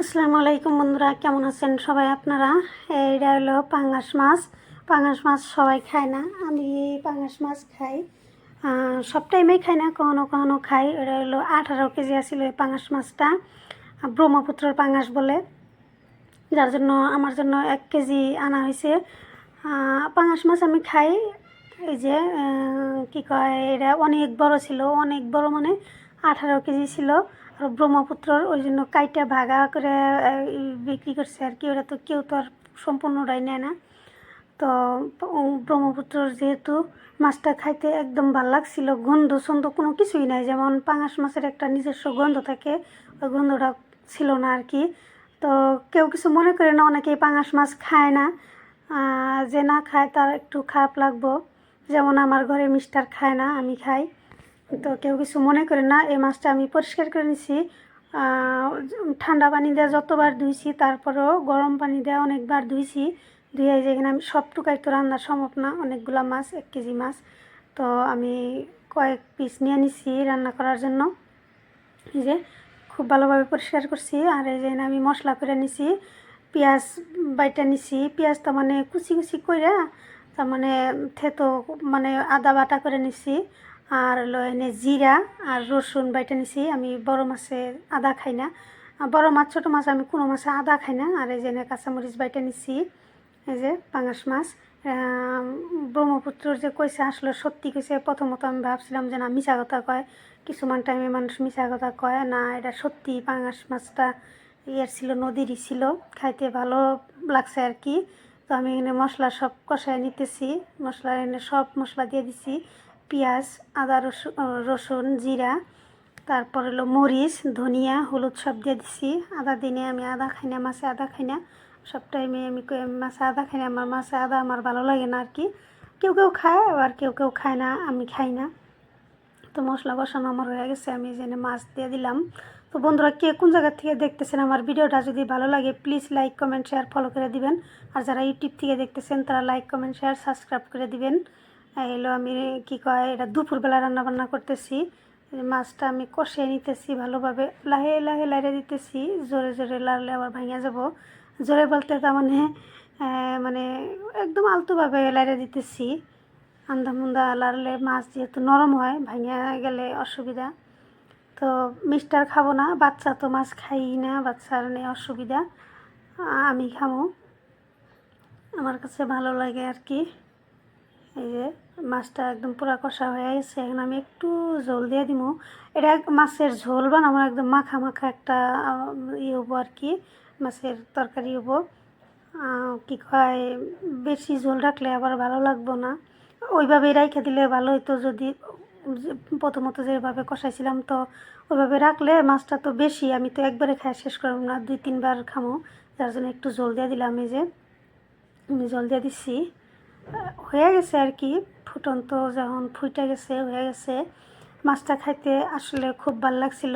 আসসালামু আলাইকুম বন্ধুরা, কেমন আছেন সবাই আপনারা? এইটা হলো পাঙ্গাস মাছ। পাঙ্গাস মাছ সবাই খায় না, আমি পাঙ্গাস মাছ খাই। সব টাইমেই খাই না, কখনো কখনো খাই। এটা হলো 18 কেজি আসছিল এই পাঙ্গাস মাছটা। ব্রহ্মপুত্রের পাঙ্গাস বলে, যার জন্য আমার জন্য 1 কেজি আনা হয়েছে। পাঙ্গাস মাছ আমি খাই। এই যে কি কয়, এটা অনেক বড় ছিল, অনেক বড় মানে 18 কেজি ছিল। আর ব্রহ্মপুত্রর ওই জন্য কাইটা ভাগা করে বিক্রি করছে আর কি। ওরা তো কেউ তো আর সম্পূর্ণটাই নেয় না। তো ব্রহ্মপুত্রর যেহেতু মাছটা খাইতে একদম ভাল লাগছিল, গন্ধ সন্ধ কোনো কিছুই নাই। যেমন পাঙাশ মাছের একটা নিজস্ব গন্ধ থাকে, ওই গন্ধটা ছিল না আর কি। তো কেউ কিছু মনে করে না, অনেকেই পাঙাশ মাছ খায় না। যে না খায় তার একটু খারাপ লাগবো। যেমন আমার ঘরে মিস্টার খায় না, আমি খাই। তো কেউ কিছু মনে করে না। এই মাছটা আমি পরিষ্কার করে নিছি। ঠান্ডা পানি দেওয়া যতবার ধুইছি, তারপরেও গরম পানি দেওয়া অনেকবার ধুইছি। ধুয়ে যেখানে আমি সবটুকাই তো রান্না সম্ভব না, অনেকগুলো মাছ, 1 কেজি মাছ। তো আমি কয়েক পিস নিয়ে নিছি রান্না করার জন্য। এই যে খুব ভালোভাবে পরিষ্কার করছি। আর এই যে আমি মশলা করে নিছি, পেঁয়াজ বাইটা নিছি। পেঁয়াজ তার মানে কুচি কুচি করে, তার মানে থেতো মানে আদা বাটা করে নিছি। আর হলো এনে জিরা আর রসুন বাইটা নিছি। আমি বড় মাছে আদা খাই না, বড় মাছ ছোটো মাছ আমি কোনো মাছে আদা খাই না। আর এই যে কাঁচামরিচ বাইটা নিছি। এই যে পাঙাশ মাছ ব্রহ্মপুত্রর যে কইছে, আসলে সত্যি কইছে। প্রথমত আমি ভাবছিলাম যে না, মিছা কথা কয়। কিছুমান টাইমে মানুষ মিছা কথা কয় না, এটা সত্যি। পাঙাশ মাছটা ইয়ের ছিল, নদীরই ছিল, খাইতে ভালো লাগছে আর কি। তো আমি এখানে মশলা সব কষায় নিতেছি। মশলা এনে সব মশলা দিয়ে দিছি, পেঁয়াজ, আদা, রসুন, জিরা, তারপর হলো মরিচ, ধনিয়া, হলুদ সব দিয়ে দিছি। আদা দিনে আমি আদা খাই না, মাছে আদা খাই না। সব টাইমে আমি মাছে আদা খাই না, আমার মাছে আদা আমার ভালো লাগে না আর কি। কেউ কেউ খায়, আবার কেউ কেউ খায় না, আমি খাই না। তো মশলা কষানো আমার হয়ে গেছে, আমি যেন মাছ দিয়ে দিলাম। তো বন্ধুরা, কে কোন জায়গা থেকে দেখতেছেন আমার ভিডিওটা, যদি ভালো লাগে please like comment share follow করে দিবেন। আর যারা ইউটিউব থেকে দেখতেছেন তারা লাইক কমেন্ট শেয়ার সাবস্ক্রাইব করে দিবেন। এলো আমি কি কয়, এটা দুপুরবেলা রান্না বান্না করতেছি। মাছটা আমি কষিয়ে নিতেছি ভালোভাবে, লাহে লাহে লাড়ে দিতেছি। জোরে জোরে লাড়লে আবার ভাঙিয়া যাব। জোরে বলতে তার মানে মানে একদম আলতোভাবে লাড়ে দিতেছি। আন্দা মুন্দা লাড়লে মাছ যেহেতু নরম হয়, ভাঙিয়া গেলে অসুবিধা। তো মিস্টার খাবো না, বাচ্চা তো মাছ খাই না, বাচ্চার নেই অসুবিধা, আমি খাবো, আমার কাছে ভালো লাগে আর কি। এই যে মাছটা একদম পুরা কষা হয়ে গেছে, এখন আমি একটু ঝোল দিয়ে দিব। এটা মাছের ঝোল বানাবো, একদম মাখা মাখা একটা ইয়ে হবো আর কি, মাছের তরকারি হবো। কি কয়, বেশি ঝোল রাখলে আবার ভালো লাগবো না। ওইভাবেই রাইখে দিলে ভালো হইতো, যদি প্রথমত যেভাবে কষাইছিলাম, তো ওইভাবে রাখলে মাছটা তো বেশি, আমি তো একবারে খাই শেষ করব না, 2-3 বার খামো। যার জন্য একটু ঝোল দিয়ে দিলাম। এই যে আমি জল দিয়ে দিচ্ছি, হয়ে গেছে আর কি। ফুটন্ত যখন ফুটে গেছে, হয়ে গেছে। মাছটা খাইতে আসলে খুব ভালো লাগছিল।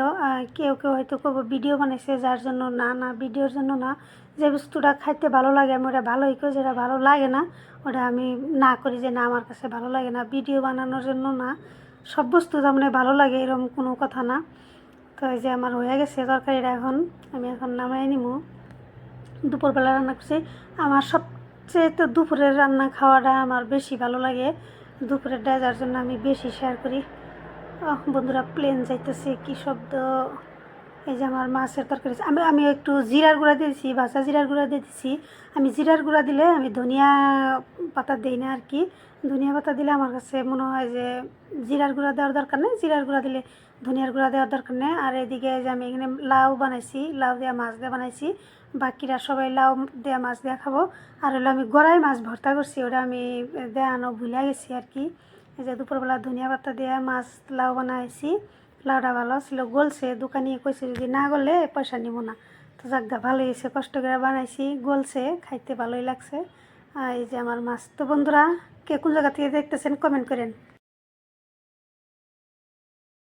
কেউ কেউ হয়তো খুব ভিডিও বানাইছে, যার জন্য না, না ভিডিওর জন্য না। যে বস্তুটা খাইতে ভালো লাগে আমি ওটা ভালোই করি, যেটা ভালো লাগে না ওটা আমি না করি, যে না আমার কাছে ভালো লাগে না। ভিডিও বানানোর জন্য না, সব বস্তু তার মানে ভালো লাগে এরকম কোনো কথা না। তো এই যে আমার হয়ে গেছে তরকারিটা, আমি এখন নামাই নিব। দুপুরবেলা রান্না করছি। আমার সবচেয়ে তো দুপুরের রান্না খাওয়াটা আমার বেশি ভালো লাগে, দুপুরের যার জন্য আমি বেশি শেয়ার করি। বন্ধুরা, প্লেন যাইতেছে, কি শব্দ! এই যে আমার মাছের তরকারি, আমি একটু জিরার গুঁড়া দিয়ে দিচ্ছি, ভাজা জিরার গুঁড়া দিয়ে দিচ্ছি। আমি জিরার গুঁড়া দিলে আমি ধনিয়া পাতা দিই না আর কি। ধনিয়া পাতা দিলে আমার কাছে মনে হয় যে জিরার গুঁড়া দেওয়ার দরকার নেই, জিরার গুঁড়া দিলে ধনিয়ার গুঁড়া দেওয়ার দরকার নেই। আর এদিকে যে আমি এখানে লাউ বানাইছি, লাউ দেওয়া মাছ দিয়ে বানাইছি। বাকিরা সবাই লাউ দেওয়া মাছ দেওয়া খাবো। আর হলো আমি গড়াই মাছ ভর্তা করছি, ওটা আমি দেওয়ানো ভুলে গেছি আর কি। এই যে দুপুরবেলা ধনিয়া পাতা দেওয়া মাছ লাউ বানাইছি। লাউটা ভালো ছিল, গলছে। দোকানি কইছে যদি না গলে পয়সা নিব না। তো যাকগা, ভালোই হয়েছে, কষ্ট করে বানাইছি, গলছে, খাইতে ভালোই লাগছে। আর এই যে আমার মাছ। তো বন্ধুরা, কে কোন জায়গা থেকে দেখতেছেন কমেন্ট করেন।